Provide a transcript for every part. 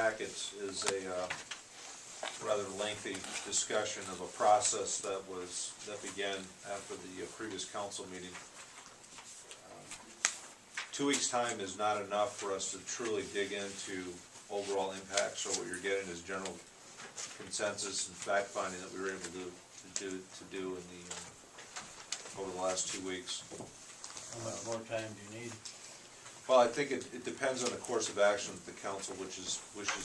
packets is a rather lengthy discussion of a process that began after the previous council meeting. 2 weeks' time is not enough for us to truly dig into overall impacts, so what you're getting is general consensus and fact-finding that we were able to do in over the last 2 weeks. How much more time do you need? Well, I think it depends on the course of action that the council wishes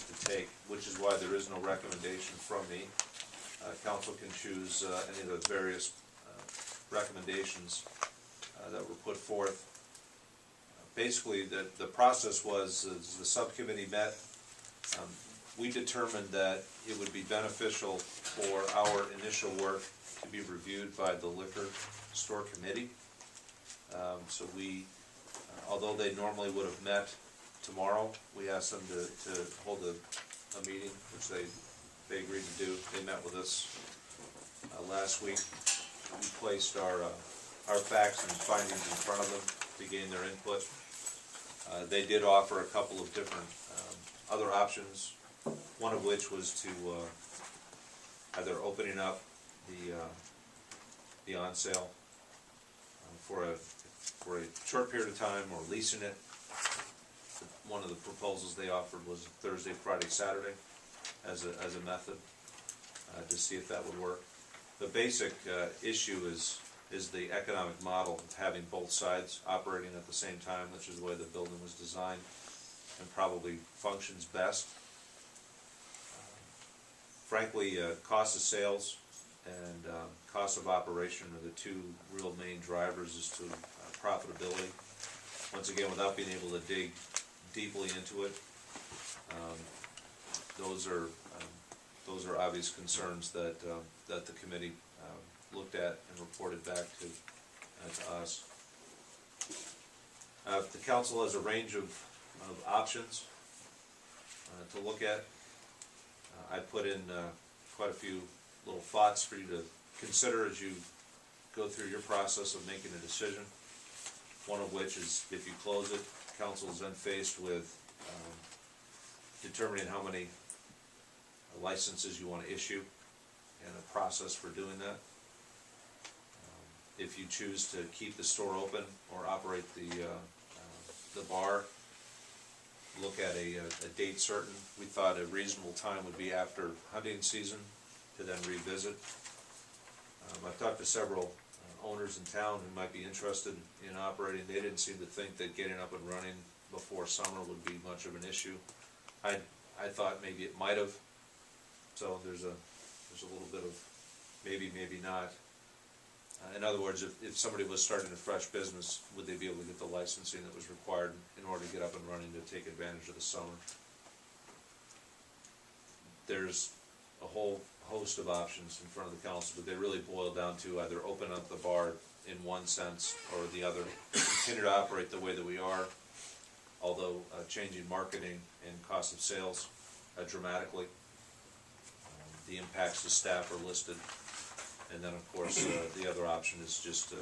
to take, which is why there is no recommendation from me. Council can choose any of the various recommendations that were put forth. Basically, the process was, as the subcommittee met, we determined that it would be beneficial for our initial work to be reviewed by the liquor store committee. So we, although they normally would have met tomorrow, we asked them to hold a meeting, which they agreed to do. They met with us last week. We placed our facts and findings in front of them to gain their input. They did offer a couple of different other options, one of which was to either opening up the on sale for a short period of time, or leasing it. One of the proposals they offered was Thursday, Friday, Saturday as a method to see if that would work. The basic issue is the economic model of having both sides operating at the same time, which is the way the building was designed and probably functions best. Frankly, cost of sales and cost of operation are the two real main drivers as to profitability. Once again, without being able to dig deeply into it, those are obvious concerns that the committee looked at and reported back to us. The council has a range of options to look at. I put in quite a few little thoughts for you to consider as you go through your process of making a decision. One of which is, if you close it, council is then faced with determining how many licenses you want to issue and a process for doing that. If you choose to keep the store open or operate the bar, look at a date certain. We thought a reasonable time would be after hunting season to then revisit. I've talked to several owners in town who might be interested in operating. They didn't seem to think that getting up and running before summer would be much of an issue. I thought maybe it might have. So there's a little bit of maybe, maybe not. In other words, if somebody was starting a fresh business, would they be able to get the licensing that was required in order to get up and running to take advantage of the summer? There's a whole host of options in front of the council, but they really boil down to either open up the bar in one sense or the other, continue to operate the way that we are, although changing marketing and cost of sales dramatically. The impacts to staff are listed. And then, of course, the other option is just to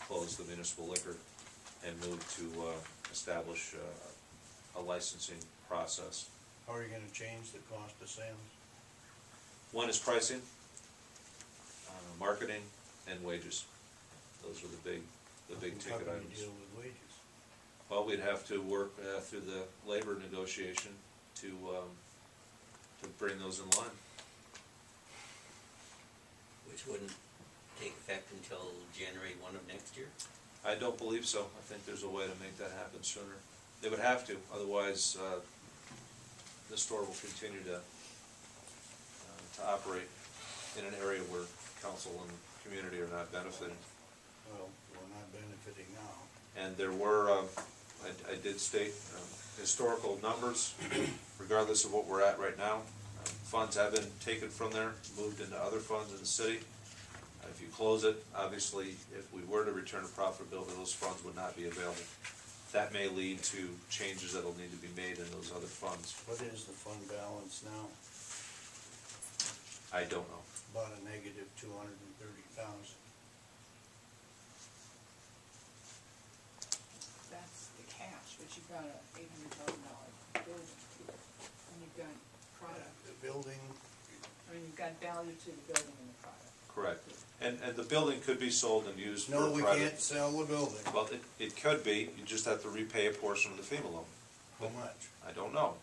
close the municipal liquor and move to establish a licensing process. How are you going to change the cost of sales? One is pricing, marketing, and wages. Those are the big ticket items. How can you deal with wages? Well, we'd have to work through the labor negotiation to bring those in line. Which wouldn't take effect until January 1 of next year? I don't believe so. I think there's a way to make that happen sooner. They would have to, otherwise the store will continue to operate in an area where council and community are not benefiting. Well, we're not benefiting now. And there were, I did state historical numbers, regardless of what we're at right now. Funds have been taken from there, moved into other funds in the city. If you close it, obviously, if we were to return to profitability, those funds would not be available. That may lead to changes that will need to be made in those other funds. What is the fund balance now? I don't know. About a negative 230,000. That's the cash, but you've got a $800,000 building too. And add value to the building and the product. Correct. And the building could be sold and used for No, we private. can't sell the building. Well, it could be, you just have to repay a portion of the FEMA loan. How much? I don't know.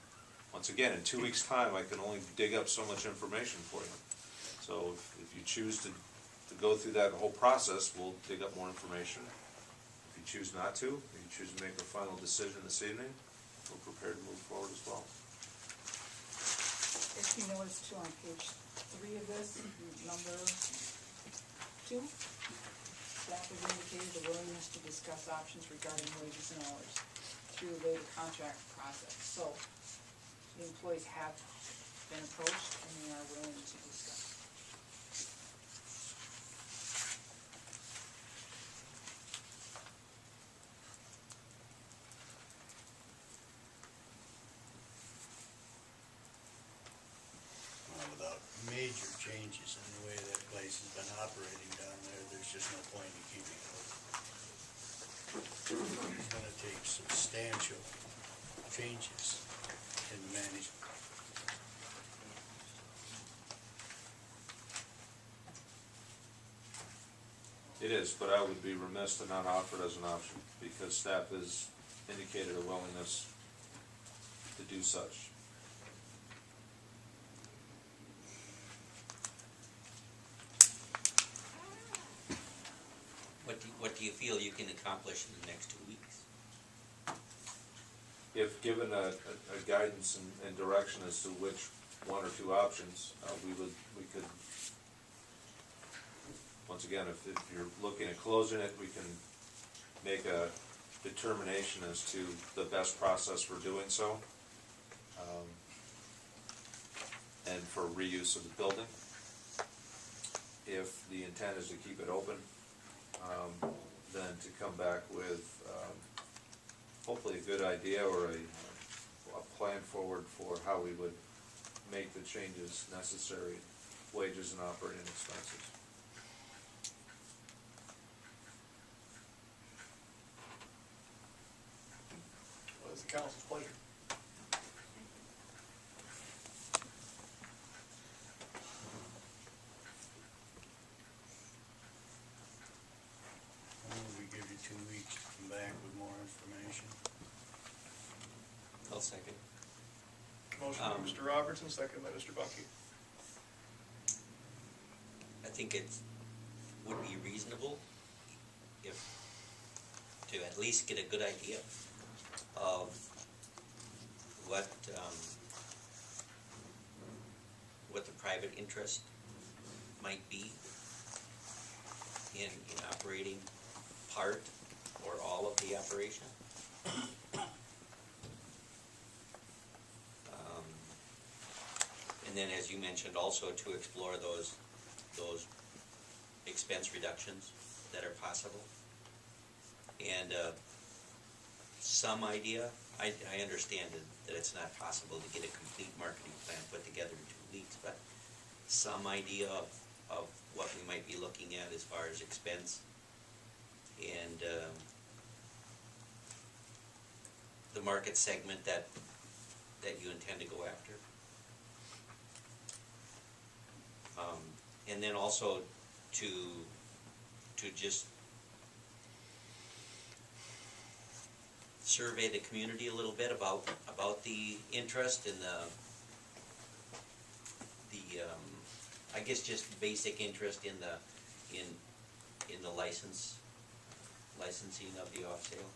Once again, in 2 weeks' time, I can only dig up so much information for you. So if you choose to go through that whole process, we'll dig up more information. If you choose not to, if you choose to make a final decision this evening, we're prepared to move forward as well. If you notice too, on page 3 of this, number 2, staff has indicated the willingness to discuss options regarding wages and hours through the labor contract process. So the employees have been approached and they are willing to discuss. Without major changes in the way that place has been operating down there, there's just no point in keeping it open. It's gonna take substantial changes in management. It is, but I would be remiss to not offer it as an option, because staff has indicated a willingness to do such. What do you feel you can accomplish in the next 2 weeks? If given a guidance and direction as to which one or two options, we could, once again, if you're looking at closing it, we can make a determination as to the best process for doing so, and for reuse of the building. If the intent is to keep it open, then to come back with hopefully a good idea or a plan forward for how we would make the changes necessary, wages and operating expenses. What is the council's pleasure? We give you 2 weeks to come back with more information. I'll second. Motion by Mr. Robertson, second by Mr. Bucky. I think it would be reasonable if, to at least get a good idea of what the private interest might be in operating part or all of the operation. And then, as you mentioned, also to explore those expense reductions that are possible. And some idea, I understand that it's not possible to get a complete marketing plan put together in 2 weeks, but some idea of what we might be looking at as far as expense and the market segment that you intend to go after. And then also to just survey the community a little bit about the interest and the I guess just basic interest in the licensing of the off sale.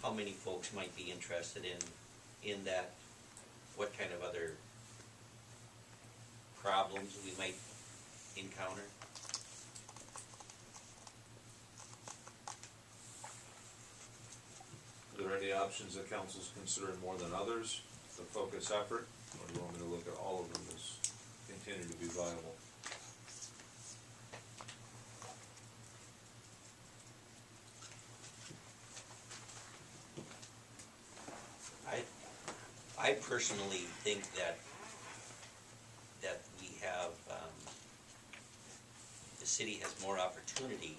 How many folks might be interested in that? What kind of other problems we might encounter? Are there any options that council's considering more than others, the focus effort, or do you want me to look at all of them as continue to be viable? I personally think that we have, the city has more opportunity